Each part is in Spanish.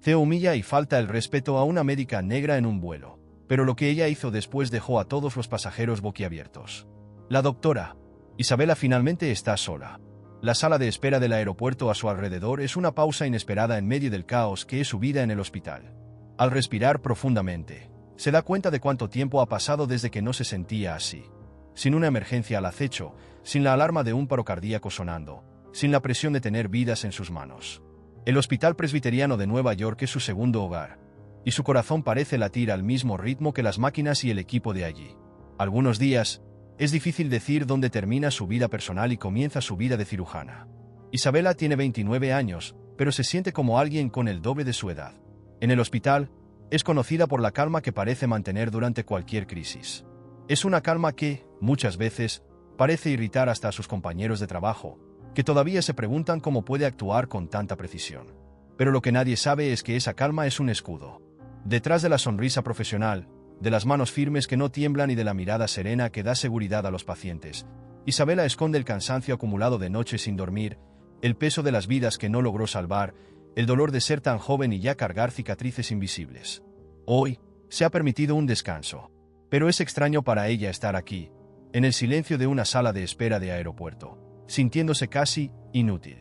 Theo humilla y falta el respeto a una médica negra en un vuelo, pero lo que ella hizo después dejó a todos los pasajeros boquiabiertos. La doctora Isabela finalmente está sola. La sala de espera del aeropuerto a su alrededor es una pausa inesperada en medio del caos que es su vida en el hospital. Al respirar profundamente, se da cuenta de cuánto tiempo ha pasado desde que no se sentía así. Sin una emergencia al acecho, sin la alarma de un paro cardíaco sonando, sin la presión de tener vidas en sus manos. El Hospital Presbiteriano de Nueva York es su segundo hogar, y su corazón parece latir al mismo ritmo que las máquinas y el equipo de allí. Algunos días, es difícil decir dónde termina su vida personal y comienza su vida de cirujana. Isabela tiene 29 años, pero se siente como alguien con el doble de su edad. En el hospital, es conocida por la calma que parece mantener durante cualquier crisis. Es una calma que, muchas veces, parece irritar hasta a sus compañeros de trabajo, que todavía se preguntan cómo puede actuar con tanta precisión. Pero lo que nadie sabe es que esa calma es un escudo. Detrás de la sonrisa profesional, de las manos firmes que no tiemblan y de la mirada serena que da seguridad a los pacientes, Isabela esconde el cansancio acumulado de noches sin dormir, el peso de las vidas que no logró salvar, el dolor de ser tan joven y ya cargar cicatrices invisibles. Hoy, se ha permitido un descanso. Pero es extraño para ella estar aquí, en el silencio de una sala de espera de aeropuerto, sintiéndose casi inútil.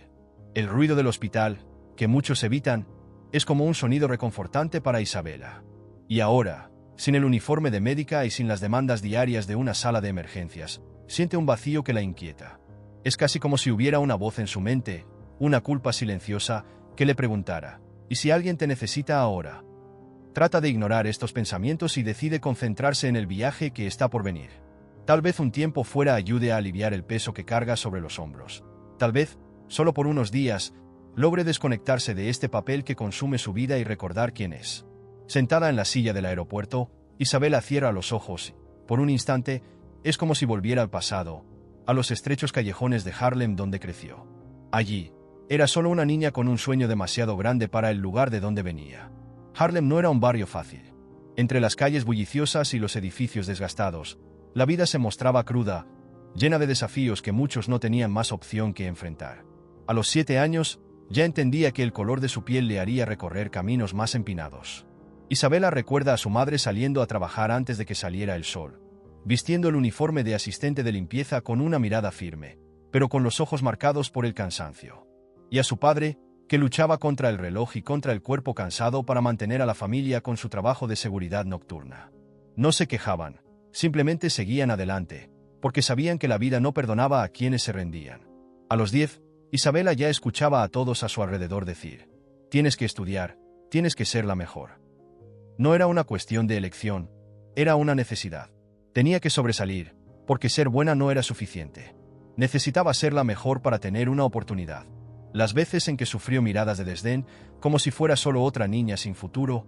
El ruido del hospital, que muchos evitan, es como un sonido reconfortante para Isabela. Y ahora, sin el uniforme de médica y sin las demandas diarias de una sala de emergencias, siente un vacío que la inquieta. Es casi como si hubiera una voz en su mente, una culpa silenciosa, que le preguntara, ¿y si alguien te necesita ahora? Trata de ignorar estos pensamientos y decide concentrarse en el viaje que está por venir. Tal vez un tiempo fuera ayude a aliviar el peso que carga sobre los hombros. Tal vez, solo por unos días, logre desconectarse de este papel que consume su vida y recordar quién es. Sentada en la silla del aeropuerto, Isabela cierra los ojos. Por un instante, es como si volviera al pasado, a los estrechos callejones de Harlem donde creció. Allí, era solo una niña con un sueño demasiado grande para el lugar de donde venía. Harlem no era un barrio fácil. Entre las calles bulliciosas y los edificios desgastados, la vida se mostraba cruda, llena de desafíos que muchos no tenían más opción que enfrentar. A los 7 años, ya entendía que el color de su piel le haría recorrer caminos más empinados. Isabela recuerda a su madre saliendo a trabajar antes de que saliera el sol, vistiendo el uniforme de asistente de limpieza con una mirada firme, pero con los ojos marcados por el cansancio. Y a su padre, que luchaba contra el reloj y contra el cuerpo cansado para mantener a la familia con su trabajo de seguridad nocturna. No se quejaban, simplemente seguían adelante, porque sabían que la vida no perdonaba a quienes se rendían. A los 10, Isabela ya escuchaba a todos a su alrededor decir, «Tienes que estudiar, tienes que ser la mejor». No era una cuestión de elección, era una necesidad. Tenía que sobresalir, porque ser buena no era suficiente. Necesitaba ser la mejor para tener una oportunidad. Las veces en que sufrió miradas de desdén, como si fuera solo otra niña sin futuro,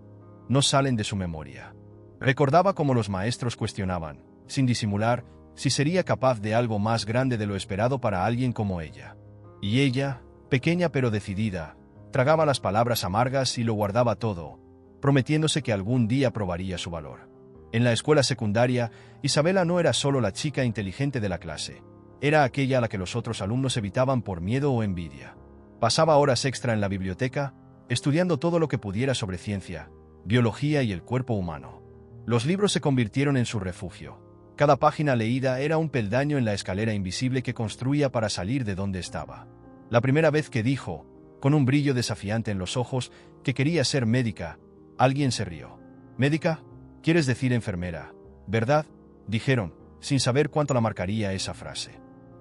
no salen de su memoria. Recordaba cómo los maestros cuestionaban, sin disimular, si sería capaz de algo más grande de lo esperado para alguien como ella. Y ella, pequeña pero decidida, tragaba las palabras amargas y lo guardaba todo, prometiéndose que algún día probaría su valor. En la escuela secundaria, Isabela no era solo la chica inteligente de la clase, era aquella a la que los otros alumnos evitaban por miedo o envidia. Pasaba horas extra en la biblioteca, estudiando todo lo que pudiera sobre ciencia, biología y el cuerpo humano. Los libros se convirtieron en su refugio. Cada página leída era un peldaño en la escalera invisible que construía para salir de donde estaba. La primera vez que dijo, con un brillo desafiante en los ojos, que quería ser médica, alguien se rió. «¿Médica? Quieres decir enfermera, ¿verdad?», dijeron, sin saber cuánto la marcaría esa frase.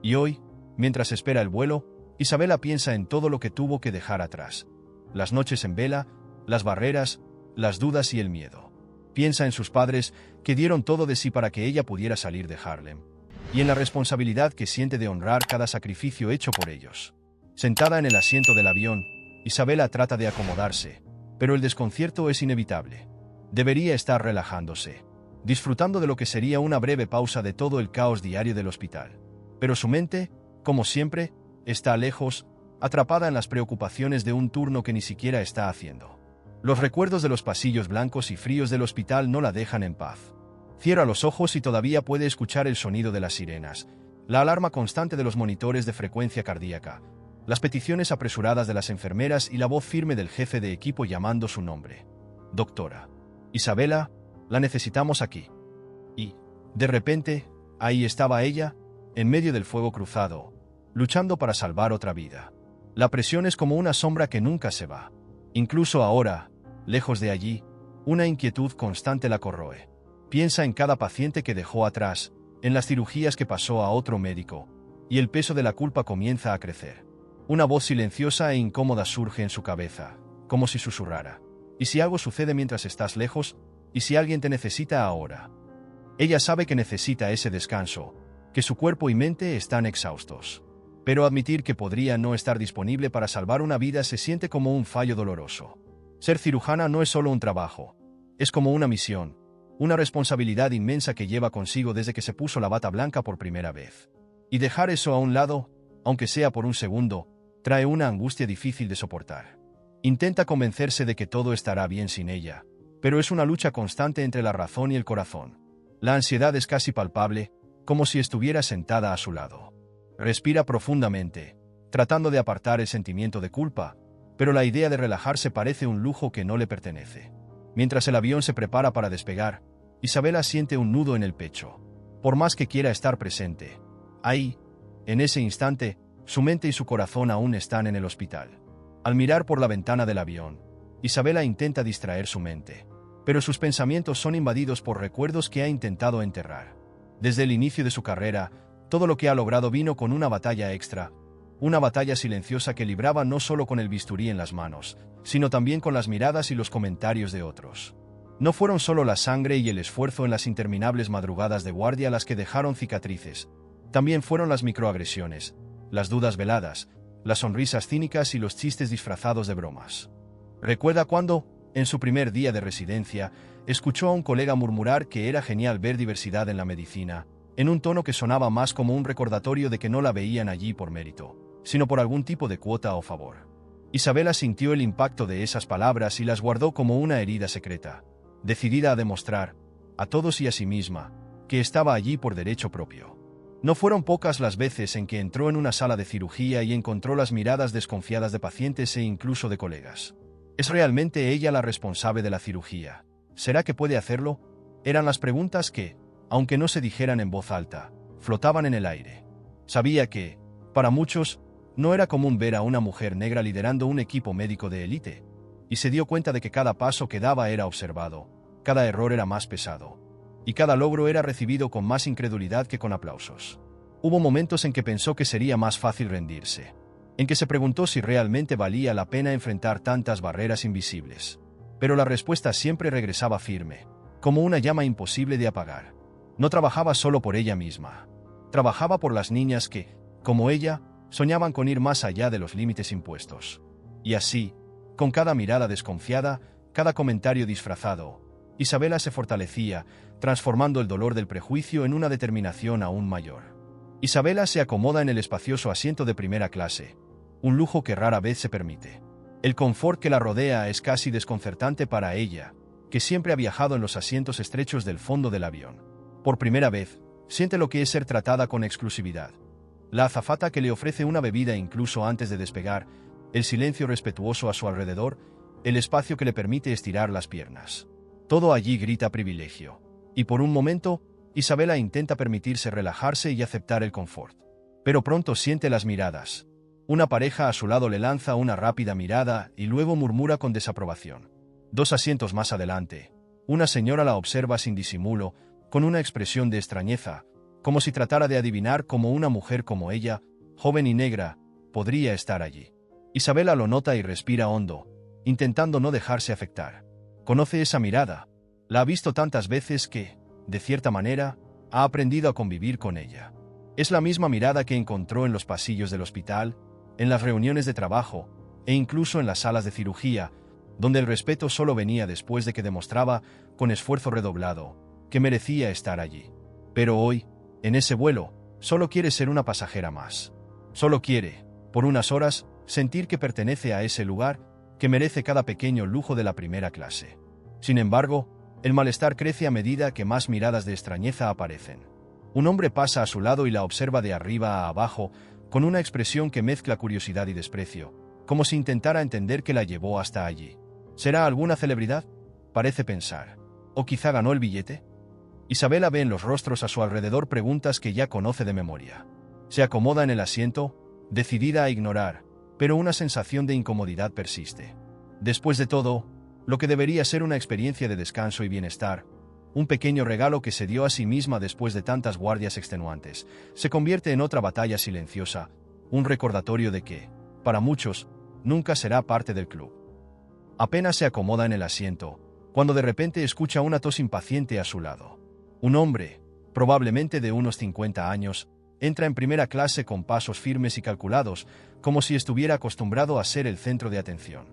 Y hoy, mientras espera el vuelo, Isabela piensa en todo lo que tuvo que dejar atrás. Las noches en vela, las barreras, las dudas y el miedo. Piensa en sus padres, que dieron todo de sí para que ella pudiera salir de Harlem. Y en la responsabilidad que siente de honrar cada sacrificio hecho por ellos. Sentada en el asiento del avión, Isabela trata de acomodarse, pero el desconcierto es inevitable. Debería estar relajándose, disfrutando de lo que sería una breve pausa de todo el caos diario del hospital. Pero su mente, como siempre, está lejos, atrapada en las preocupaciones de un turno que ni siquiera está haciendo. Los recuerdos de los pasillos blancos y fríos del hospital no la dejan en paz. Cierra los ojos y todavía puede escuchar el sonido de las sirenas, la alarma constante de los monitores de frecuencia cardíaca, las peticiones apresuradas de las enfermeras y la voz firme del jefe de equipo llamando su nombre. «Doctora Isabela, la necesitamos aquí». Y, de repente, ahí estaba ella, en medio del fuego cruzado, luchando para salvar otra vida. La presión es como una sombra que nunca se va. Incluso ahora, lejos de allí, una inquietud constante la corroe. Piensa en cada paciente que dejó atrás, en las cirugías que pasó a otro médico, y el peso de la culpa comienza a crecer. Una voz silenciosa e incómoda surge en su cabeza, como si susurrara. ¿Y si algo sucede mientras estás lejos? ¿Y si alguien te necesita ahora? Ella sabe que necesita ese descanso, que su cuerpo y mente están exhaustos. Pero admitir que podría no estar disponible para salvar una vida se siente como un fallo doloroso. Ser cirujana no es solo un trabajo, es como una misión, una responsabilidad inmensa que lleva consigo desde que se puso la bata blanca por primera vez. Y dejar eso a un lado, aunque sea por un segundo, trae una angustia difícil de soportar. Intenta convencerse de que todo estará bien sin ella, pero es una lucha constante entre la razón y el corazón. La ansiedad es casi palpable, como si estuviera sentada a su lado. Respira profundamente, tratando de apartar el sentimiento de culpa, pero la idea de relajarse parece un lujo que no le pertenece. Mientras el avión se prepara para despegar, Isabela siente un nudo en el pecho. Por más que quiera estar presente, ahí, en ese instante, su mente y su corazón aún están en el hospital. Al mirar por la ventana del avión, Isabela intenta distraer su mente, pero sus pensamientos son invadidos por recuerdos que ha intentado enterrar. Desde el inicio de su carrera, todo lo que ha logrado vino con una batalla extra, una batalla silenciosa que libraba no solo con el bisturí en las manos, sino también con las miradas y los comentarios de otros. No fueron solo la sangre y el esfuerzo en las interminables madrugadas de guardia las que dejaron cicatrices, también fueron las microagresiones, las dudas veladas, las sonrisas cínicas y los chistes disfrazados de bromas. Recuerda cuando, en su primer día de residencia, escuchó a un colega murmurar que era genial ver diversidad en la medicina, en un tono que sonaba más como un recordatorio de que no la veían allí por mérito, sino por algún tipo de cuota o favor. Isabela sintió el impacto de esas palabras y las guardó como una herida secreta, decidida a demostrar, a todos y a sí misma, que estaba allí por derecho propio. No fueron pocas las veces en que entró en una sala de cirugía y encontró las miradas desconfiadas de pacientes e incluso de colegas. ¿Es realmente ella la responsable de la cirugía? ¿Será que puede hacerlo? Eran las preguntas que, aunque no se dijeran en voz alta, flotaban en el aire. Sabía que, para muchos, no era común ver a una mujer negra liderando un equipo médico de élite, y se dio cuenta de que cada paso que daba era observado, cada error era más pesado, y cada logro era recibido con más incredulidad que con aplausos. Hubo momentos en que pensó que sería más fácil rendirse, en que se preguntó si realmente valía la pena enfrentar tantas barreras invisibles. Pero la respuesta siempre regresaba firme, como una llama imposible de apagar. No trabajaba solo por ella misma. Trabajaba por las niñas que, como ella, soñaban con ir más allá de los límites impuestos. Y así, con cada mirada desconfiada, cada comentario disfrazado, Isabela se fortalecía, transformando el dolor del prejuicio en una determinación aún mayor. Isabela se acomoda en el espacioso asiento de primera clase, un lujo que rara vez se permite. El confort que la rodea es casi desconcertante para ella, que siempre ha viajado en los asientos estrechos del fondo del avión. Por primera vez, siente lo que es ser tratada con exclusividad. La azafata que le ofrece una bebida incluso antes de despegar, el silencio respetuoso a su alrededor, el espacio que le permite estirar las piernas. Todo allí grita privilegio. Y por un momento, Isabela intenta permitirse relajarse y aceptar el confort. Pero pronto siente las miradas. Una pareja a su lado le lanza una rápida mirada y luego murmura con desaprobación. 2 asientos más adelante, una señora la observa sin disimulo, con una expresión de extrañeza, como si tratara de adivinar cómo una mujer como ella, joven y negra, podría estar allí. Isabela lo nota y respira hondo, intentando no dejarse afectar. Conoce esa mirada. La ha visto tantas veces que, de cierta manera, ha aprendido a convivir con ella. Es la misma mirada que encontró en los pasillos del hospital, en las reuniones de trabajo, e incluso en las salas de cirugía, donde el respeto solo venía después de que demostraba, con esfuerzo redoblado, que merecía estar allí. Pero hoy, en ese vuelo, solo quiere ser una pasajera más. Solo quiere, por unas horas, sentir que pertenece a ese lugar, que merece cada pequeño lujo de la primera clase. Sin embargo, el malestar crece a medida que más miradas de extrañeza aparecen. Un hombre pasa a su lado y la observa de arriba a abajo, con una expresión que mezcla curiosidad y desprecio, como si intentara entender qué la llevó hasta allí. ¿Será alguna celebridad? Parece pensar. ¿O quizá ganó el billete? Isabela ve en los rostros a su alrededor preguntas que ya conoce de memoria. Se acomoda en el asiento, decidida a ignorar, pero una sensación de incomodidad persiste. Después de todo, lo que debería ser una experiencia de descanso y bienestar, un pequeño regalo que se dio a sí misma después de tantas guardias extenuantes, se convierte en otra batalla silenciosa, un recordatorio de que, para muchos, nunca será parte del club. Apenas se acomoda en el asiento, cuando de repente escucha una tos impaciente a su lado. Un hombre, probablemente de unos 50 años, entra en primera clase con pasos firmes y calculados, como si estuviera acostumbrado a ser el centro de atención.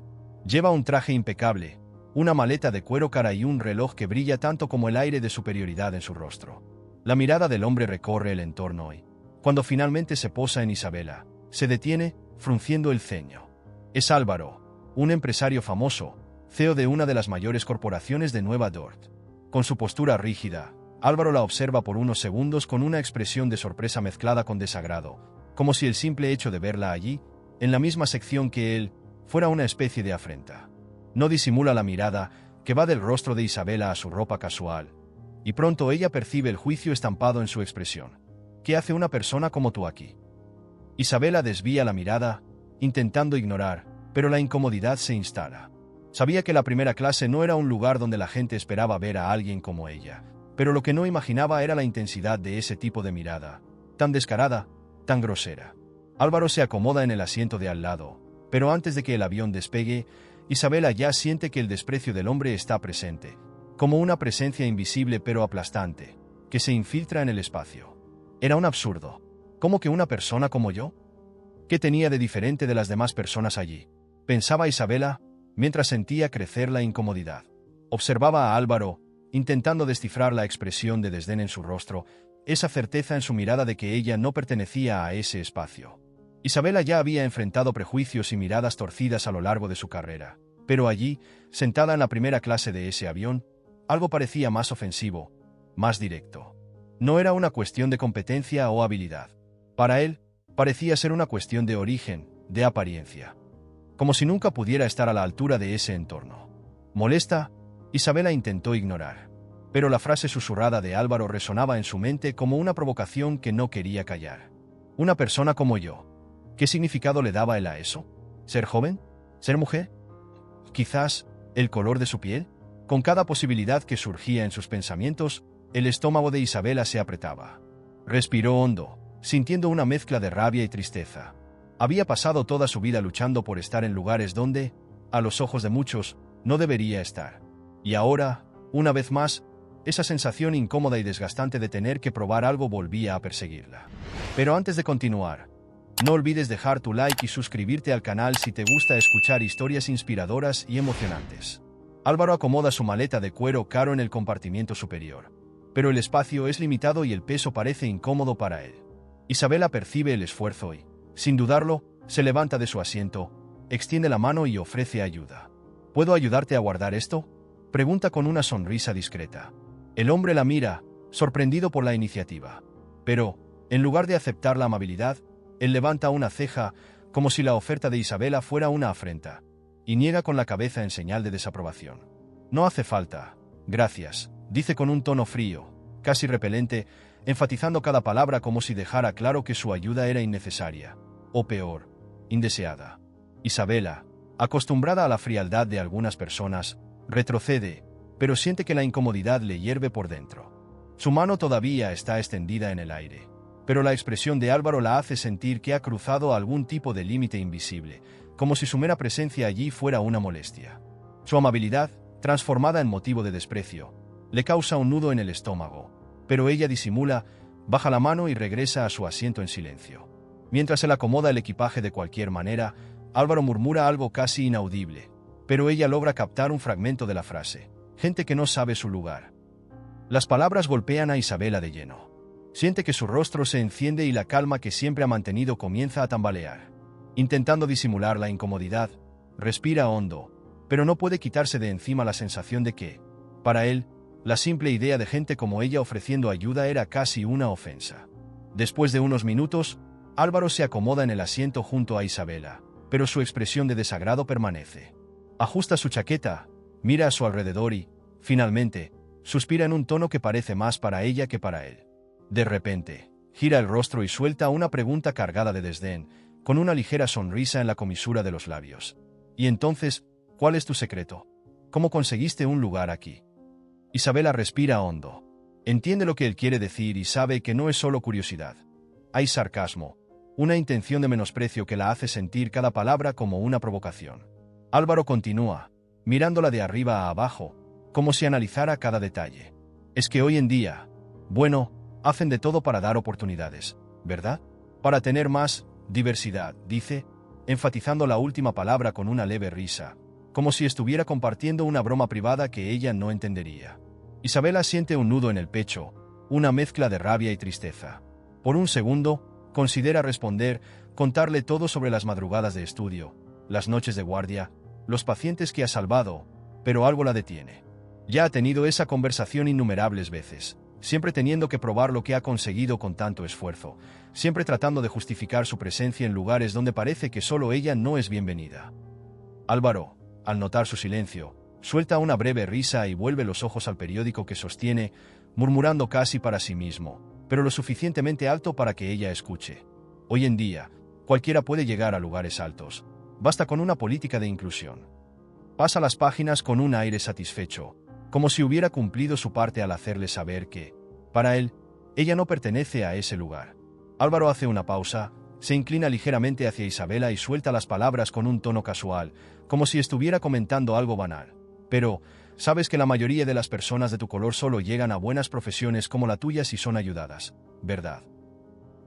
Lleva un traje impecable, una maleta de cuero cara y un reloj que brilla tanto como el aire de superioridad en su rostro. La mirada del hombre recorre el entorno y, cuando finalmente se posa en Isabela, se detiene, frunciendo el ceño. Es Álvaro, un empresario famoso, CEO de una de las mayores corporaciones de Nueva York. Con su postura rígida, Álvaro la observa por unos segundos con una expresión de sorpresa mezclada con desagrado, como si el simple hecho de verla allí, en la misma sección que él, fuera una especie de afrenta. No disimula la mirada, que va del rostro de Isabela a su ropa casual, y pronto ella percibe el juicio estampado en su expresión. ¿Qué hace una persona como tú aquí? Isabela desvía la mirada, intentando ignorar, pero la incomodidad se instala. Sabía que la primera clase no era un lugar donde la gente esperaba ver a alguien como ella, pero lo que no imaginaba era la intensidad de ese tipo de mirada, tan descarada, tan grosera. Álvaro se acomoda en el asiento de al lado, pero antes de que el avión despegue, Isabela ya siente que el desprecio del hombre está presente, como una presencia invisible pero aplastante, que se infiltra en el espacio. Era un absurdo. ¿Cómo que una persona como yo? ¿Qué tenía de diferente de las demás personas allí? Pensaba Isabela, mientras sentía crecer la incomodidad. Observaba a Álvaro, intentando descifrar la expresión de desdén en su rostro, esa certeza en su mirada de que ella no pertenecía a ese espacio. Isabela ya había enfrentado prejuicios y miradas torcidas a lo largo de su carrera, pero allí, sentada en la primera clase de ese avión, algo parecía más ofensivo, más directo. No era una cuestión de competencia o habilidad. Para él, parecía ser una cuestión de origen, de apariencia. Como si nunca pudiera estar a la altura de ese entorno. Molesta, Isabela intentó ignorar, pero la frase susurrada de Álvaro resonaba en su mente como una provocación que no quería callar. Una persona como yo. ¿Qué significado le daba él a eso? ¿Ser joven? ¿Ser mujer? Quizás, el color de su piel. Con cada posibilidad que surgía en sus pensamientos, el estómago de Isabela se apretaba. Respiró hondo, sintiendo una mezcla de rabia y tristeza. Había pasado toda su vida luchando por estar en lugares donde, a los ojos de muchos, no debería estar. Y ahora, una vez más, esa sensación incómoda y desgastante de tener que probar algo volvía a perseguirla. Pero antes de continuar, no olvides dejar tu like y suscribirte al canal si te gusta escuchar historias inspiradoras y emocionantes. Álvaro acomoda su maleta de cuero caro en el compartimiento superior, pero el espacio es limitado y el peso parece incómodo para él. Isabela percibe el esfuerzo y, sin dudarlo, se levanta de su asiento, extiende la mano y ofrece ayuda. ¿Puedo ayudarte a guardar esto?, pregunta con una sonrisa discreta. El hombre la mira, sorprendido por la iniciativa. Pero, en lugar de aceptar la amabilidad, él levanta una ceja, como si la oferta de Isabela fuera una afrenta, y niega con la cabeza en señal de desaprobación. No hace falta, gracias, dice con un tono frío, casi repelente, enfatizando cada palabra como si dejara claro que su ayuda era innecesaria, o peor, indeseada. Isabela, acostumbrada a la frialdad de algunas personas, retrocede, pero siente que la incomodidad le hierve por dentro. Su mano todavía está extendida en el aire, pero la expresión de Álvaro la hace sentir que ha cruzado algún tipo de límite invisible, como si su mera presencia allí fuera una molestia. Su amabilidad, transformada en motivo de desprecio, le causa un nudo en el estómago, pero ella disimula, baja la mano y regresa a su asiento en silencio. Mientras él acomoda el equipaje de cualquier manera, Álvaro murmura algo casi inaudible, pero ella logra captar un fragmento de la frase: gente que no sabe su lugar. Las palabras golpean a Isabela de lleno. Siente que su rostro se enciende y la calma que siempre ha mantenido comienza a tambalear. Intentando disimular la incomodidad, respira hondo, pero no puede quitarse de encima la sensación de que, para él, la simple idea de gente como ella ofreciendo ayuda era casi una ofensa. Después de unos minutos, Álvaro se acomoda en el asiento junto a Isabela, pero su expresión de desagrado permanece. Ajusta su chaqueta, mira a su alrededor y, finalmente, suspira en un tono que parece más para ella que para él. De repente, gira el rostro y suelta una pregunta cargada de desdén, con una ligera sonrisa en la comisura de los labios. «¿Y entonces, cuál es tu secreto? ¿Cómo conseguiste un lugar aquí?» Isabela respira hondo. Entiende lo que él quiere decir y sabe que no es solo curiosidad. Hay sarcasmo, una intención de menosprecio que la hace sentir cada palabra como una provocación. Álvaro continúa, mirándola de arriba a abajo, como si analizara cada detalle. «Es que hoy en día, bueno, hacen de todo para dar oportunidades, ¿verdad? Para tener más diversidad», dice, enfatizando la última palabra con una leve risa, como si estuviera compartiendo una broma privada que ella no entendería. Isabela siente un nudo en el pecho, una mezcla de rabia y tristeza. Por un segundo, considera responder, contarle todo sobre las madrugadas de estudio, las noches de guardia, los pacientes que ha salvado, pero algo la detiene. Ya ha tenido esa conversación innumerables veces, siempre teniendo que probar lo que ha conseguido con tanto esfuerzo, siempre tratando de justificar su presencia en lugares donde parece que solo ella no es bienvenida. Álvaro, al notar su silencio, suelta una breve risa y vuelve los ojos al periódico que sostiene, murmurando casi para sí mismo, pero lo suficientemente alto para que ella escuche. Hoy en día, cualquiera puede llegar a lugares altos. Basta con una política de inclusión. Pasa las páginas con un aire satisfecho, como si hubiera cumplido su parte al hacerle saber que, para él, ella no pertenece a ese lugar. Álvaro hace una pausa, se inclina ligeramente hacia Isabela y suelta las palabras con un tono casual, como si estuviera comentando algo banal. «Pero, sabes que la mayoría de las personas de tu color solo llegan a buenas profesiones como la tuya si son ayudadas, ¿verdad?»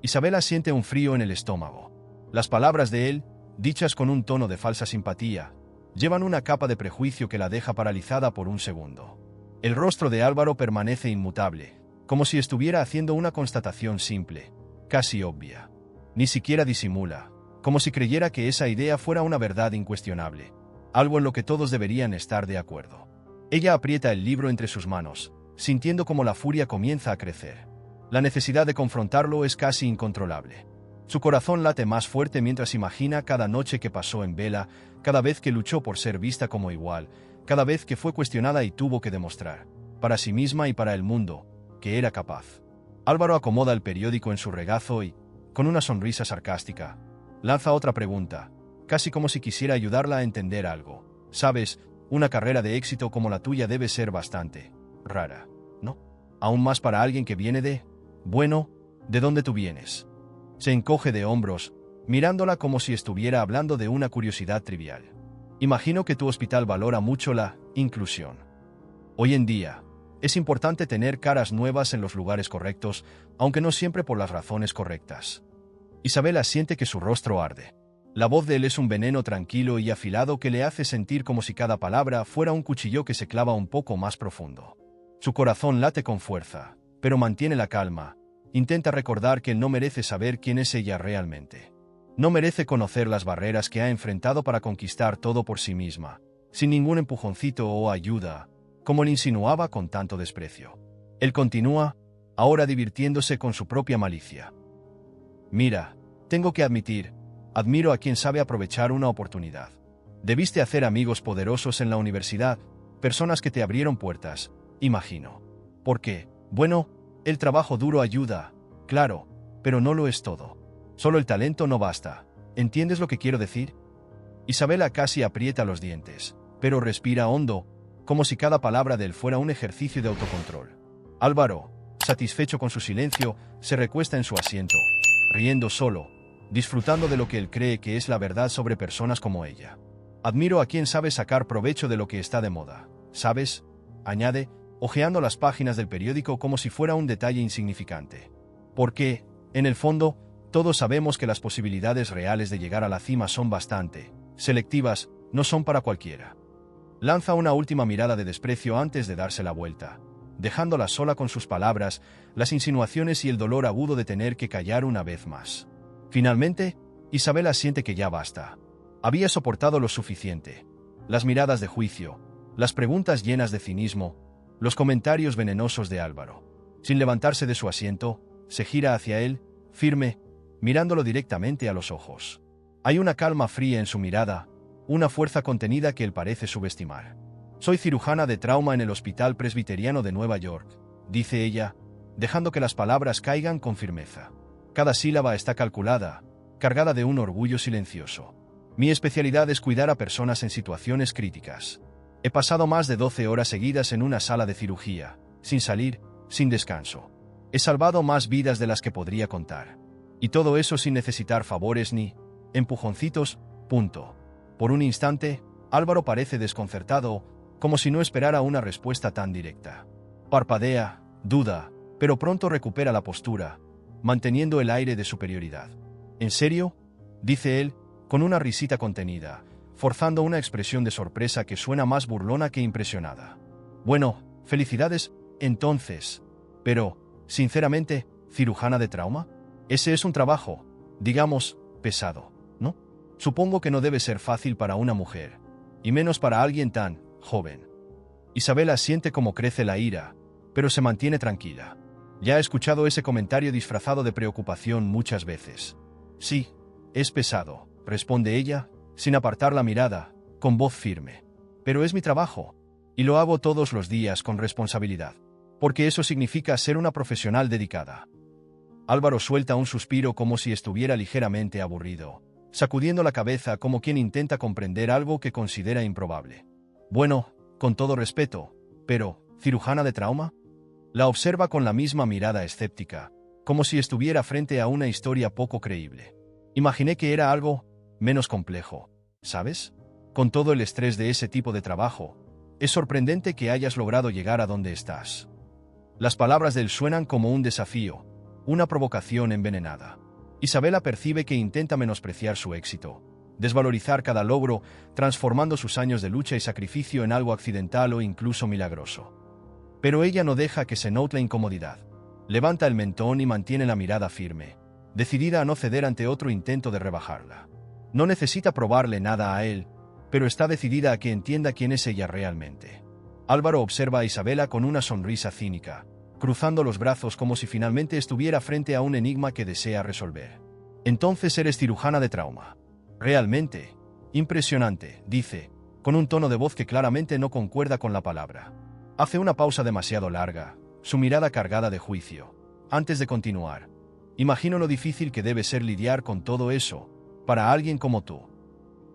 Isabela siente un frío en el estómago. Las palabras de él, dichas con un tono de falsa simpatía, llevan una capa de prejuicio que la deja paralizada por un segundo. El rostro de Álvaro permanece inmutable, como si estuviera haciendo una constatación simple, casi obvia. Ni siquiera disimula, como si creyera que esa idea fuera una verdad incuestionable, algo en lo que todos deberían estar de acuerdo. Ella aprieta el libro entre sus manos, sintiendo como la furia comienza a crecer. La necesidad de confrontarlo es casi incontrolable. Su corazón late más fuerte mientras imagina cada noche que pasó en vela, cada vez que luchó por ser vista como igual, cada vez que fue cuestionada y tuvo que demostrar, para sí misma y para el mundo, que era capaz. Álvaro acomoda el periódico en su regazo y, con una sonrisa sarcástica, lanza otra pregunta, casi como si quisiera ayudarla a entender algo. «Sabes, una carrera de éxito como la tuya debe ser bastante rara, ¿no? Aún más para alguien que viene de... Bueno, ¿de dónde tú vienes?» Se encoge de hombros, mirándola como si estuviera hablando de una curiosidad trivial. «Imagino que tu hospital valora mucho la inclusión. Hoy en día, es importante tener caras nuevas en los lugares correctos, aunque no siempre por las razones correctas». Isabela siente que su rostro arde. La voz de él es un veneno tranquilo y afilado que le hace sentir como si cada palabra fuera un cuchillo que se clava un poco más profundo. Su corazón late con fuerza, pero mantiene la calma. Intenta recordar que él no merece saber quién es ella realmente. No merece conocer las barreras que ha enfrentado para conquistar todo por sí misma, sin ningún empujoncito o ayuda, como le insinuaba con tanto desprecio. Él continúa, ahora divirtiéndose con su propia malicia. «Mira, tengo que admitir, admiro a quien sabe aprovechar una oportunidad. Debiste hacer amigos poderosos en la universidad, personas que te abrieron puertas, imagino. Porque, bueno, el trabajo duro ayuda, claro, pero no lo es todo. Solo el talento no basta. ¿Entiendes lo que quiero decir?» Isabela casi aprieta los dientes, pero respira hondo, como si cada palabra de él fuera un ejercicio de autocontrol. Álvaro, satisfecho con su silencio, se recuesta en su asiento, riendo solo, disfrutando de lo que él cree que es la verdad sobre personas como ella. «Admiro a quien sabe sacar provecho de lo que está de moda, ¿sabes?», añade, hojeando las páginas del periódico como si fuera un detalle insignificante. «Porque, en el fondo, todos sabemos que las posibilidades reales de llegar a la cima son bastante selectivas, no son para cualquiera». Lanza una última mirada de desprecio antes de darse la vuelta, dejándola sola con sus palabras, las insinuaciones y el dolor agudo de tener que callar una vez más. Finalmente, Isabela siente que ya basta. Había soportado lo suficiente. Las miradas de juicio, las preguntas llenas de cinismo, los comentarios venenosos de Álvaro. Sin levantarse de su asiento, se gira hacia él, firme, mirándolo directamente a los ojos. Hay una calma fría en su mirada, una fuerza contenida que él parece subestimar. Soy cirujana de trauma en el Hospital Presbiteriano de Nueva York, dice ella, dejando que las palabras caigan con firmeza. Cada sílaba está calculada, cargada de un orgullo silencioso. Mi especialidad es cuidar a personas en situaciones críticas. He pasado más de 12 horas seguidas en una sala de cirugía, sin salir, sin descanso. He salvado más vidas de las que podría contar. Y todo eso sin necesitar favores ni empujoncitos, punto. Por un instante, Álvaro parece desconcertado, como si no esperara una respuesta tan directa. Parpadea, duda, pero pronto recupera la postura, manteniendo el aire de superioridad. ¿En serio?, dice él, con una risita contenida, forzando una expresión de sorpresa que suena más burlona que impresionada. Bueno, felicidades, entonces. Pero, sinceramente, ¿cirujana de trauma? Ese es un trabajo, digamos, pesado, ¿no? Supongo que no debe ser fácil para una mujer, y menos para alguien tan joven. Isabela siente cómo crece la ira, pero se mantiene tranquila. Ya he escuchado ese comentario disfrazado de preocupación muchas veces. Sí, es pesado, responde ella, sin apartar la mirada, con voz firme. Pero es mi trabajo, y lo hago todos los días con responsabilidad, porque eso significa ser una profesional dedicada. Álvaro suelta un suspiro como si estuviera ligeramente aburrido, sacudiendo la cabeza como quien intenta comprender algo que considera improbable. Bueno, con todo respeto, pero, ¿cirujana de trauma? La observa con la misma mirada escéptica, como si estuviera frente a una historia poco creíble. Imaginé que era algo menos complejo, ¿sabes? Con todo el estrés de ese tipo de trabajo, es sorprendente que hayas logrado llegar a donde estás. Las palabras de él suenan como un desafío, una provocación envenenada. Isabela percibe que intenta menospreciar su éxito, desvalorizar cada logro, transformando sus años de lucha y sacrificio en algo accidental o incluso milagroso. Pero ella no deja que se note la incomodidad. Levanta el mentón y mantiene la mirada firme, decidida a no ceder ante otro intento de rebajarla. No necesita probarle nada a él, pero está decidida a que entienda quién es ella realmente. Álvaro observa a Isabela con una sonrisa cínica, cruzando los brazos como si finalmente estuviera frente a un enigma que desea resolver. Entonces eres cirujana de trauma. Realmente, impresionante, dice, con un tono de voz que claramente no concuerda con la palabra. Hace una pausa demasiado larga, su mirada cargada de juicio. Antes de continuar, imagino lo difícil que debe ser lidiar con todo eso, para alguien como tú.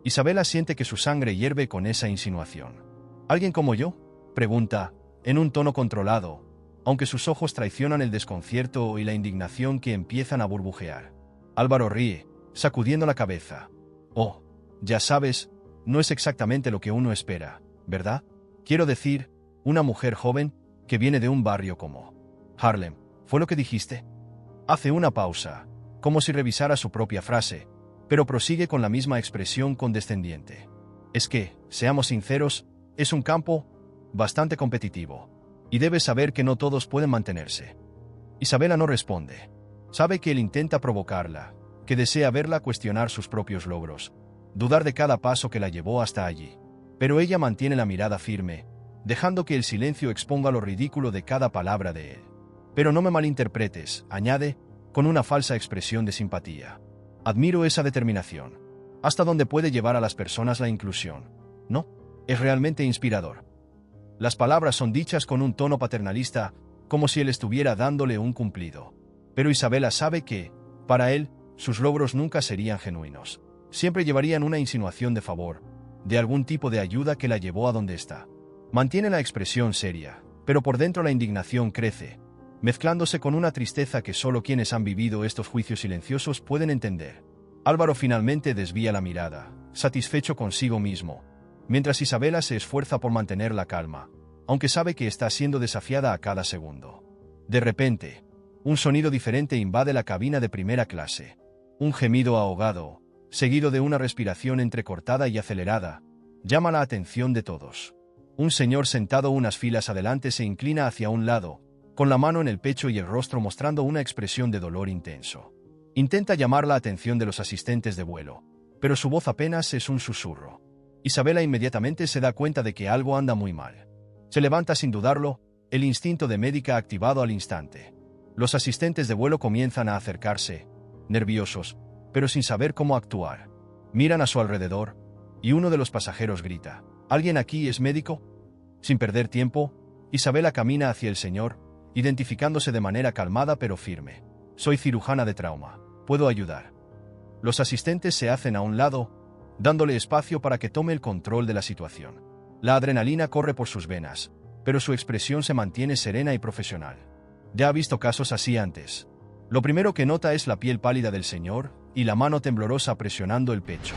Isabela siente que su sangre hierve con esa insinuación. ¿Alguien como yo?, pregunta, en un tono controlado, aunque sus ojos traicionan el desconcierto y la indignación que empiezan a burbujear. Álvaro ríe, sacudiendo la cabeza. Oh, ya sabes, no es exactamente lo que uno espera, ¿verdad? Quiero decir, una mujer joven que viene de un barrio como Harlem, ¿fue lo que dijiste? Hace una pausa, como si revisara su propia frase, pero prosigue con la misma expresión condescendiente. Es que, seamos sinceros, es un campo bastante competitivo, y debes saber que no todos pueden mantenerse. Isabela no responde. Sabe que él intenta provocarla, que desea verla cuestionar sus propios logros, dudar de cada paso que la llevó hasta allí. Pero ella mantiene la mirada firme, dejando que el silencio exponga lo ridículo de cada palabra de él. Pero no me malinterpretes, añade, con una falsa expresión de simpatía. Admiro esa determinación. ¿Hasta dónde puede llevar a las personas la inclusión? ¿No? Es realmente inspirador. Las palabras son dichas con un tono paternalista, como si él estuviera dándole un cumplido. Pero Isabela sabe que, para él, sus logros nunca serían genuinos. Siempre llevarían una insinuación de favor, de algún tipo de ayuda que la llevó a donde está. Mantiene la expresión seria, pero por dentro la indignación crece, mezclándose con una tristeza que solo quienes han vivido estos juicios silenciosos pueden entender. Álvaro finalmente desvía la mirada, satisfecho consigo mismo, mientras Isabela se esfuerza por mantener la calma, aunque sabe que está siendo desafiada a cada segundo. De repente, un sonido diferente invade la cabina de primera clase. Un gemido ahogado, seguido de una respiración entrecortada y acelerada, llama la atención de todos. Un señor sentado unas filas adelante se inclina hacia un lado, con la mano en el pecho y el rostro mostrando una expresión de dolor intenso. Intenta llamar la atención de los asistentes de vuelo, pero su voz apenas es un susurro. Isabela inmediatamente se da cuenta de que algo anda muy mal. Se levanta sin dudarlo, el instinto de médica activado al instante. Los asistentes de vuelo comienzan a acercarse, nerviosos, pero sin saber cómo actuar. Miran a su alrededor, y uno de los pasajeros grita: ¿Alguien aquí es médico? Sin perder tiempo, Isabela camina hacia el señor, identificándose de manera calmada pero firme. Soy cirujana de trauma. ¿Puedo ayudar? Los asistentes se hacen a un lado, dándole espacio para que tome el control de la situación. La adrenalina corre por sus venas, pero su expresión se mantiene serena y profesional. Ya ha visto casos así antes. Lo primero que nota es la piel pálida del señor y la mano temblorosa presionando el pecho.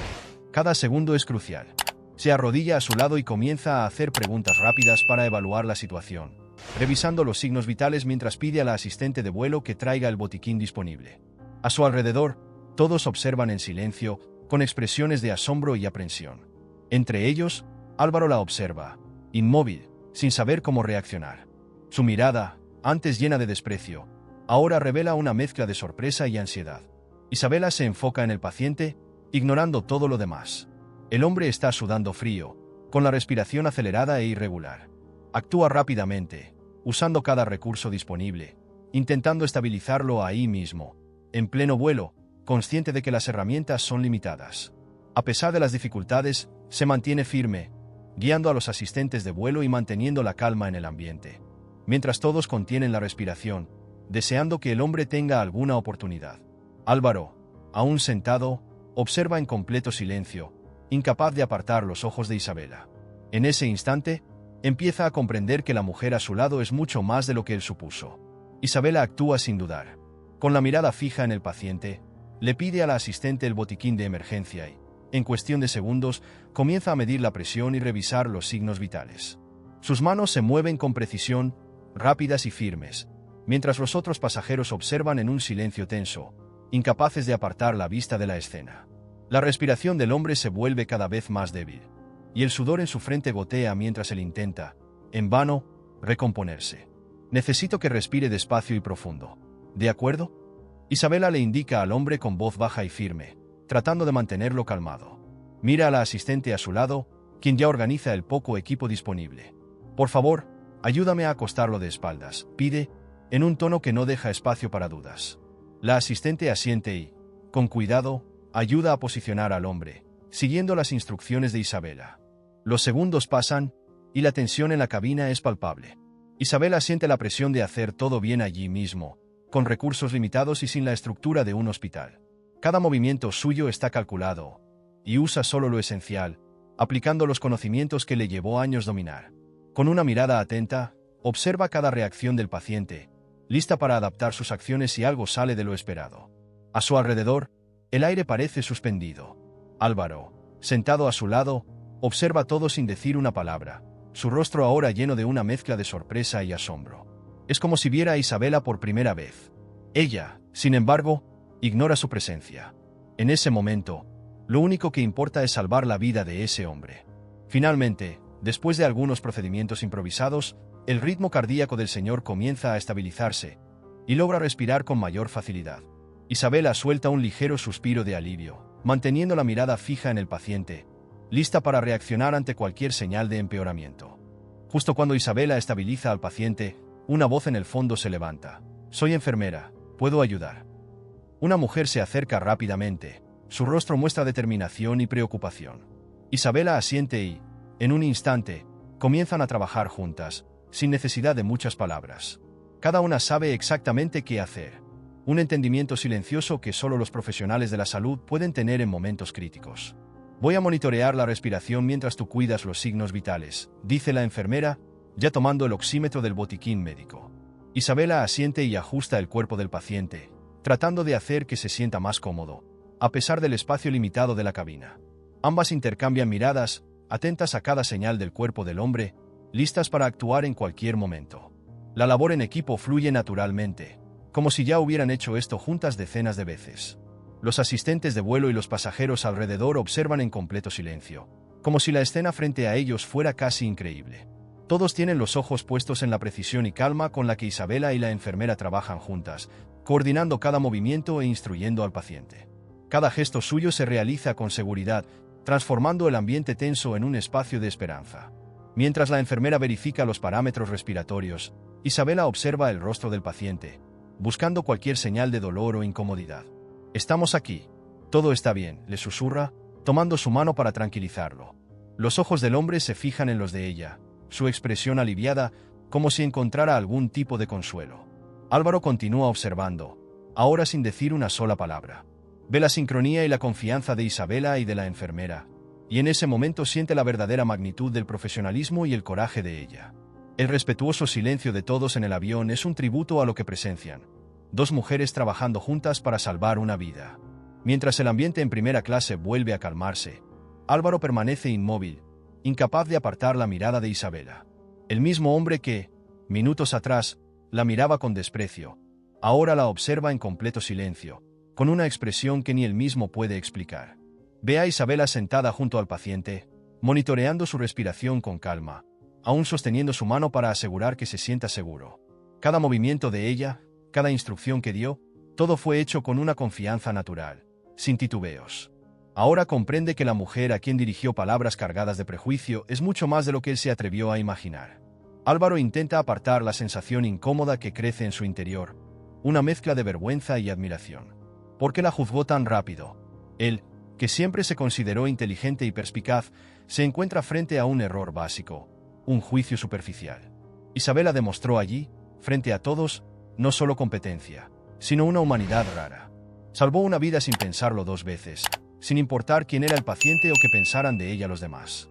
Cada segundo es crucial. Se arrodilla a su lado y comienza a hacer preguntas rápidas para evaluar la situación, revisando los signos vitales mientras pide a la asistente de vuelo que traiga el botiquín disponible. A su alrededor, todos observan en silencio, con expresiones de asombro y aprensión. Entre ellos, Álvaro la observa, inmóvil, sin saber cómo reaccionar. Su mirada, antes llena de desprecio, ahora revela una mezcla de sorpresa y ansiedad. Isabela se enfoca en el paciente, ignorando todo lo demás. El hombre está sudando frío, con la respiración acelerada e irregular. Actúa rápidamente, usando cada recurso disponible, intentando estabilizarlo ahí mismo, en pleno vuelo, consciente de que las herramientas son limitadas. A pesar de las dificultades, se mantiene firme, guiando a los asistentes de vuelo y manteniendo la calma en el ambiente, mientras todos contienen la respiración, deseando que el hombre tenga alguna oportunidad. Álvaro, aún sentado, observa en completo silencio, incapaz de apartar los ojos de Isabela. En ese instante, empieza a comprender que la mujer a su lado es mucho más de lo que él supuso. Isabela actúa sin dudar. Con la mirada fija en el paciente, le pide a la asistente el botiquín de emergencia y, en cuestión de segundos, comienza a medir la presión y revisar los signos vitales. Sus manos se mueven con precisión, rápidas y firmes, mientras los otros pasajeros observan en un silencio tenso, incapaces de apartar la vista de la escena. La respiración del hombre se vuelve cada vez más débil, y el sudor en su frente gotea mientras él intenta, en vano, recomponerse. Necesito que respire despacio y profundo. ¿De acuerdo? Isabela le indica al hombre con voz baja y firme, tratando de mantenerlo calmado. Mira a la asistente a su lado, quien ya organiza el poco equipo disponible. Por favor, ayúdame a acostarlo de espaldas, pide, en un tono que no deja espacio para dudas. La asistente asiente y, con cuidado, ayuda a posicionar al hombre, siguiendo las instrucciones de Isabela. Los segundos pasan, y la tensión en la cabina es palpable. Isabela siente la presión de hacer todo bien allí mismo, con recursos limitados y sin la estructura de un hospital. Cada movimiento suyo está calculado, y usa solo lo esencial, aplicando los conocimientos que le llevó años dominar. Con una mirada atenta, observa cada reacción del paciente, lista para adaptar sus acciones si algo sale de lo esperado. A su alrededor, el aire parece suspendido. Álvaro, sentado a su lado, observa todo sin decir una palabra, su rostro ahora lleno de una mezcla de sorpresa y asombro. Es como si viera a Isabela por primera vez. Ella, sin embargo, ignora su presencia. En ese momento, lo único que importa es salvar la vida de ese hombre. Finalmente, después de algunos procedimientos improvisados, el ritmo cardíaco del señor comienza a estabilizarse y logra respirar con mayor facilidad. Isabela suelta un ligero suspiro de alivio, manteniendo la mirada fija en el paciente, lista para reaccionar ante cualquier señal de empeoramiento. Justo cuando Isabela estabiliza al paciente, una voz en el fondo se levanta. «Soy enfermera, ¿puedo ayudar?» Una mujer se acerca rápidamente, su rostro muestra determinación y preocupación. Isabela asiente y, en un instante, comienzan a trabajar juntas, sin necesidad de muchas palabras. Cada una sabe exactamente qué hacer. Un entendimiento silencioso que solo los profesionales de la salud pueden tener en momentos críticos. «Voy a monitorear la respiración mientras tú cuidas los signos vitales», dice la enfermera, ya tomando el oxímetro del botiquín médico. Isabela asiente y ajusta el cuerpo del paciente, tratando de hacer que se sienta más cómodo, a pesar del espacio limitado de la cabina. Ambas intercambian miradas, atentas a cada señal del cuerpo del hombre, listas para actuar en cualquier momento. La labor en equipo fluye naturalmente, como si ya hubieran hecho esto juntas decenas de veces. Los asistentes de vuelo y los pasajeros alrededor observan en completo silencio, como si la escena frente a ellos fuera casi increíble. Todos tienen los ojos puestos en la precisión y calma con la que Isabela y la enfermera trabajan juntas, coordinando cada movimiento e instruyendo al paciente. Cada gesto suyo se realiza con seguridad, transformando el ambiente tenso en un espacio de esperanza. Mientras la enfermera verifica los parámetros respiratorios, Isabela observa el rostro del paciente, buscando cualquier señal de dolor o incomodidad. Estamos aquí. Todo está bien, le susurra, tomando su mano para tranquilizarlo. Los ojos del hombre se fijan en los de ella, su expresión aliviada, como si encontrara algún tipo de consuelo. Álvaro continúa observando, ahora sin decir una sola palabra. Ve la sincronía y la confianza de Isabela y de la enfermera, y en ese momento siente la verdadera magnitud del profesionalismo y el coraje de ella. El respetuoso silencio de todos en el avión es un tributo a lo que presencian. Dos mujeres trabajando juntas para salvar una vida. Mientras el ambiente en primera clase vuelve a calmarse, Álvaro permanece inmóvil, incapaz de apartar la mirada de Isabela. El mismo hombre que, minutos atrás, la miraba con desprecio, ahora la observa en completo silencio, con una expresión que ni él mismo puede explicar. Ve a Isabela sentada junto al paciente, monitoreando su respiración con calma, aún sosteniendo su mano para asegurar que se sienta seguro. Cada movimiento de ella, cada instrucción que dio, todo fue hecho con una confianza natural, sin titubeos. Ahora comprende que la mujer a quien dirigió palabras cargadas de prejuicio es mucho más de lo que él se atrevió a imaginar. Álvaro intenta apartar la sensación incómoda que crece en su interior, una mezcla de vergüenza y admiración. ¿Por qué la juzgó tan rápido? Él, que siempre se consideró inteligente y perspicaz, se encuentra frente a un error básico, un juicio superficial. Isabela demostró allí, frente a todos, no solo competencia, sino una humanidad rara. Salvó una vida sin pensarlo dos veces, sin importar quién era el paciente o qué pensaran de ella los demás.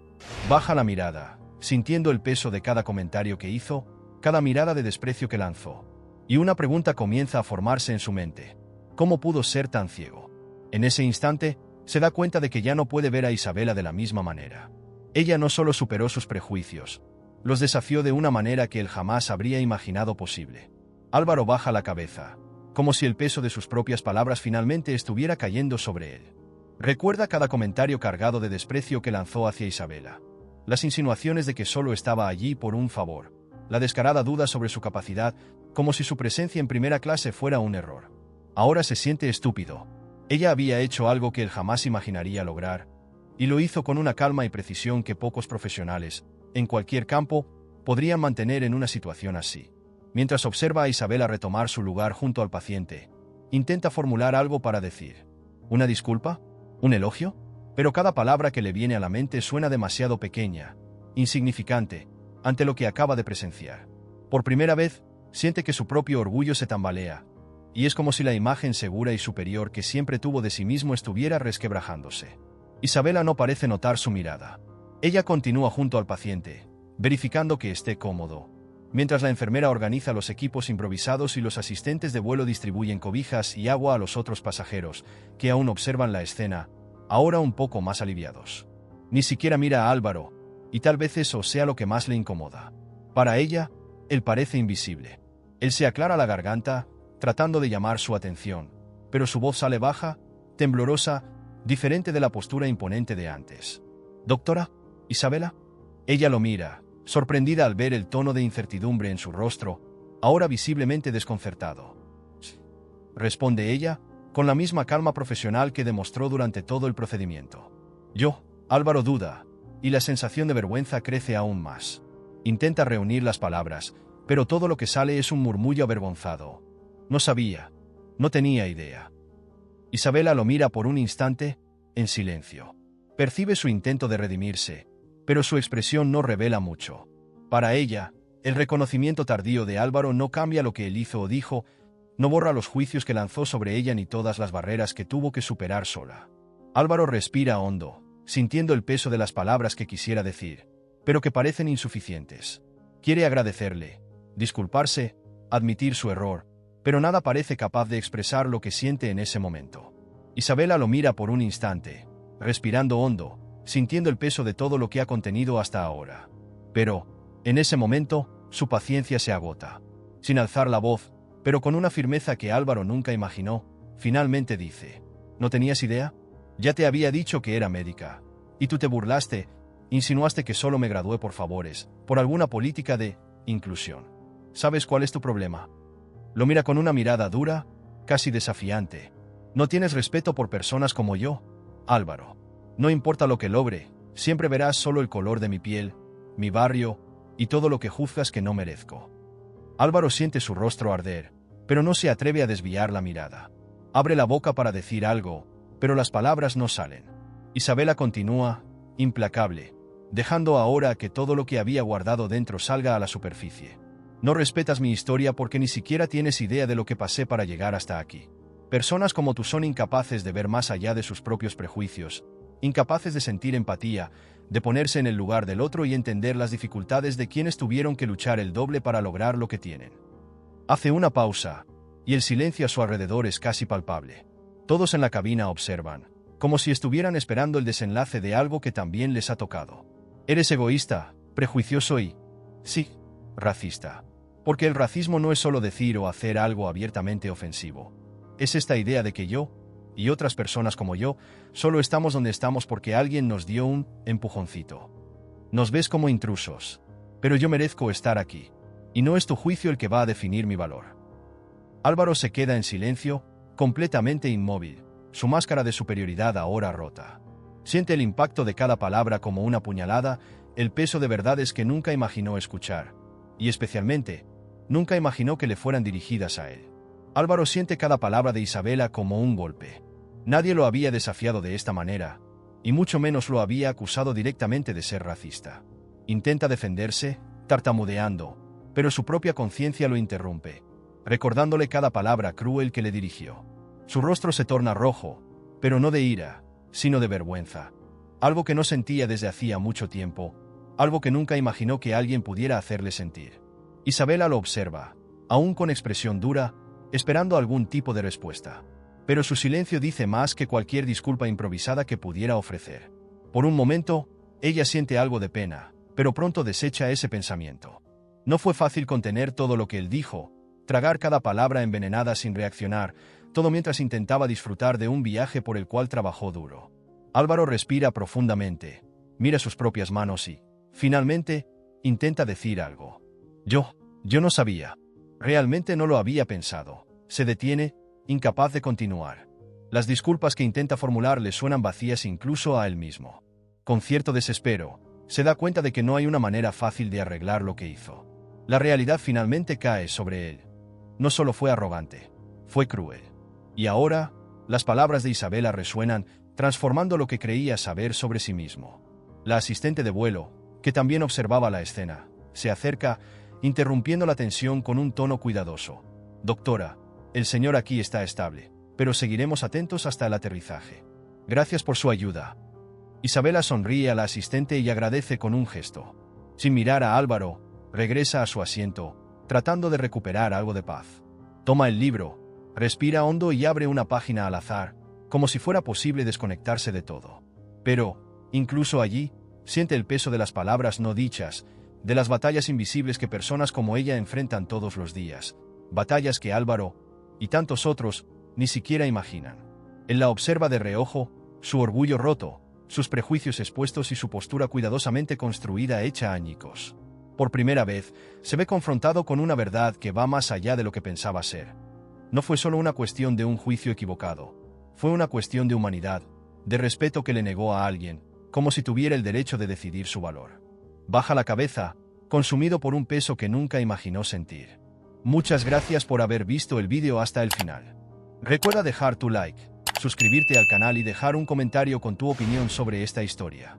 Baja la mirada, sintiendo el peso de cada comentario que hizo, cada mirada de desprecio que lanzó. Y una pregunta comienza a formarse en su mente. ¿Cómo pudo ser tan ciego? En ese instante, se da cuenta de que ya no puede ver a Isabela de la misma manera. Ella no solo superó sus prejuicios, los desafió de una manera que él jamás habría imaginado posible. Álvaro baja la cabeza, como si el peso de sus propias palabras finalmente estuviera cayendo sobre él. Recuerda cada comentario cargado de desprecio que lanzó hacia Isabela. Las insinuaciones de que solo estaba allí por un favor. La descarada duda sobre su capacidad, como si su presencia en primera clase fuera un error. Ahora se siente estúpido. Ella había hecho algo que él jamás imaginaría lograr, y lo hizo con una calma y precisión que pocos profesionales, en cualquier campo, podrían mantener en una situación así. Mientras observa a Isabela retomar su lugar junto al paciente, intenta formular algo para decir. ¿Una disculpa? ¿Un elogio? Pero cada palabra que le viene a la mente suena demasiado pequeña, insignificante, ante lo que acaba de presenciar. Por primera vez, siente que su propio orgullo se tambalea, y es como si la imagen segura y superior que siempre tuvo de sí mismo estuviera resquebrajándose. Isabela no parece notar su mirada. Ella continúa junto al paciente, verificando que esté cómodo, mientras la enfermera organiza los equipos improvisados y los asistentes de vuelo distribuyen cobijas y agua a los otros pasajeros, que aún observan la escena, ahora un poco más aliviados. Ni siquiera mira a Álvaro, y tal vez eso sea lo que más le incomoda. Para ella, él parece invisible. Él se aclara la garganta, tratando de llamar su atención, pero su voz sale baja, temblorosa, diferente de la postura imponente de antes. «¿Doctora? ¿Isabela?» Ella lo mira, sorprendida al ver el tono de incertidumbre en su rostro, ahora visiblemente desconcertado. «Sí», responde ella, con la misma calma profesional que demostró durante todo el procedimiento. «Yo». Álvaro duda, y la sensación de vergüenza crece aún más. Intenta reunir las palabras, pero todo lo que sale es un murmullo avergonzado. No sabía, no tenía idea. Isabela lo mira por un instante, en silencio. Percibe su intento de redimirse, pero su expresión no revela mucho. Para ella, el reconocimiento tardío de Álvaro no cambia lo que él hizo o dijo, no borra los juicios que lanzó sobre ella ni todas las barreras que tuvo que superar sola. Álvaro respira hondo, sintiendo el peso de las palabras que quisiera decir, pero que parecen insuficientes. Quiere agradecerle, disculparse, admitir su error, pero nada parece capaz de expresar lo que siente en ese momento. Isabela lo mira por un instante, respirando hondo, sintiendo el peso de todo lo que ha contenido hasta ahora. Pero, en ese momento, su paciencia se agota. Sin alzar la voz, pero con una firmeza que Álvaro nunca imaginó, finalmente dice: ¿No tenías idea? Ya te había dicho que era médica. Y tú te burlaste, insinuaste que solo me gradué por favores, por alguna política de inclusión. ¿Sabes cuál es tu problema? Lo mira con una mirada dura, casi desafiante. No tienes respeto por personas como yo, Álvaro. No importa lo que logre, siempre verás solo el color de mi piel, mi barrio, y todo lo que juzgas que no merezco. Álvaro siente su rostro arder, pero no se atreve a desviar la mirada. Abre la boca para decir algo, pero las palabras no salen. Isabela continúa, implacable, dejando ahora que todo lo que había guardado dentro salga a la superficie. No respetas mi historia porque ni siquiera tienes idea de lo que pasé para llegar hasta aquí. Personas como tú son incapaces de ver más allá de sus propios prejuicios, incapaces de sentir empatía, de ponerse en el lugar del otro y entender las dificultades de quienes tuvieron que luchar el doble para lograr lo que tienen. Hace una pausa, y el silencio a su alrededor es casi palpable. Todos en la cabina observan, como si estuvieran esperando el desenlace de algo que también les ha tocado. Eres egoísta, prejuicioso y, sí, racista. Porque el racismo no es solo decir o hacer algo abiertamente ofensivo. Es esta idea de que yo, y otras personas como yo, solo estamos donde estamos porque alguien nos dio un empujoncito. Nos ves como intrusos, pero yo merezco estar aquí, y no es tu juicio el que va a definir mi valor. Álvaro se queda en silencio, completamente inmóvil, su máscara de superioridad ahora rota. Siente el impacto de cada palabra como una puñalada, el peso de verdades que nunca imaginó escuchar, y especialmente, nunca imaginó que le fueran dirigidas a él. Álvaro siente cada palabra de Isabela como un golpe. Nadie lo había desafiado de esta manera, y mucho menos lo había acusado directamente de ser racista. Intenta defenderse, tartamudeando, pero su propia conciencia lo interrumpe, recordándole cada palabra cruel que le dirigió. Su rostro se torna rojo, pero no de ira, sino de vergüenza. Algo que no sentía desde hacía mucho tiempo, algo que nunca imaginó que alguien pudiera hacerle sentir. Isabela lo observa, aún con expresión dura, esperando algún tipo de respuesta. Pero su silencio dice más que cualquier disculpa improvisada que pudiera ofrecer. Por un momento, ella siente algo de pena, pero pronto desecha ese pensamiento. No fue fácil contener todo lo que él dijo, tragar cada palabra envenenada sin reaccionar, todo mientras intentaba disfrutar de un viaje por el cual trabajó duro. Álvaro respira profundamente, mira sus propias manos y, finalmente, intenta decir algo. Yo no sabía. Realmente no lo había pensado. Se detiene, incapaz de continuar. Las disculpas que intenta formular le suenan vacías incluso a él mismo. Con cierto desespero, se da cuenta de que no hay una manera fácil de arreglar lo que hizo. La realidad finalmente cae sobre él. No solo fue arrogante, fue cruel. Y ahora, las palabras de Isabela resuenan, transformando lo que creía saber sobre sí mismo. La asistente de vuelo, que también observaba la escena, se acerca, interrumpiendo la tensión con un tono cuidadoso. Doctora, el señor aquí está estable, pero seguiremos atentos hasta el aterrizaje. Gracias por su ayuda. Isabela sonríe a la asistente y agradece con un gesto. Sin mirar a Álvaro, regresa a su asiento, tratando de recuperar algo de paz. Toma el libro, respira hondo y abre una página al azar, como si fuera posible desconectarse de todo. Pero, incluso allí, siente el peso de las palabras no dichas, de las batallas invisibles que personas como ella enfrentan todos los días, batallas que Álvaro, y tantos otros, ni siquiera imaginan. Él la observa de reojo, su orgullo roto, sus prejuicios expuestos y su postura cuidadosamente construida hecha añicos. Por primera vez, se ve confrontado con una verdad que va más allá de lo que pensaba ser. No fue solo una cuestión de un juicio equivocado, fue una cuestión de humanidad, de respeto que le negó a alguien, como si tuviera el derecho de decidir su valor. Baja la cabeza, consumido por un peso que nunca imaginó sentir. Muchas gracias por haber visto el vídeo hasta el final. Recuerda dejar tu like, suscribirte al canal y dejar un comentario con tu opinión sobre esta historia.